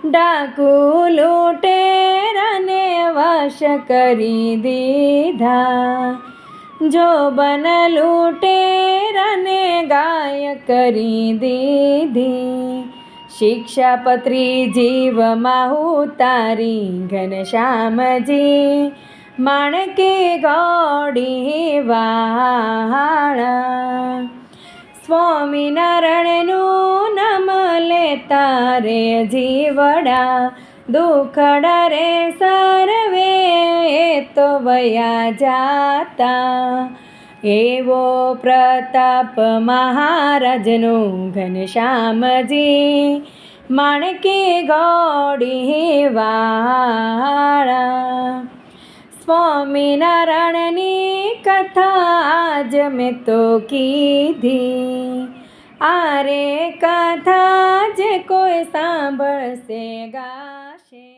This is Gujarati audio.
ડાકુ લૂંટેરાને વશ કરી દીધા, જોબન લૂંટેરાને ગાય કરી દીધી, શિક્ષાપત્રી જીવમાં ઉતારી ઘનશ્યામજી માણકી ઘોડી વાળા, સ્વામિનારાયણનું નામ લેતા રે જીવડા, દુખડા રે સર્વે તો વયા જાતા, એવો પ્રતાપ મહારાજનો ઘનશ્યામજી માણકી ઘોડી વાળા, સ્વામિનારાયણની કથા આજ મેં તો કીધી, આરે કથા જે કોઈ સાંભળશે ગાશે.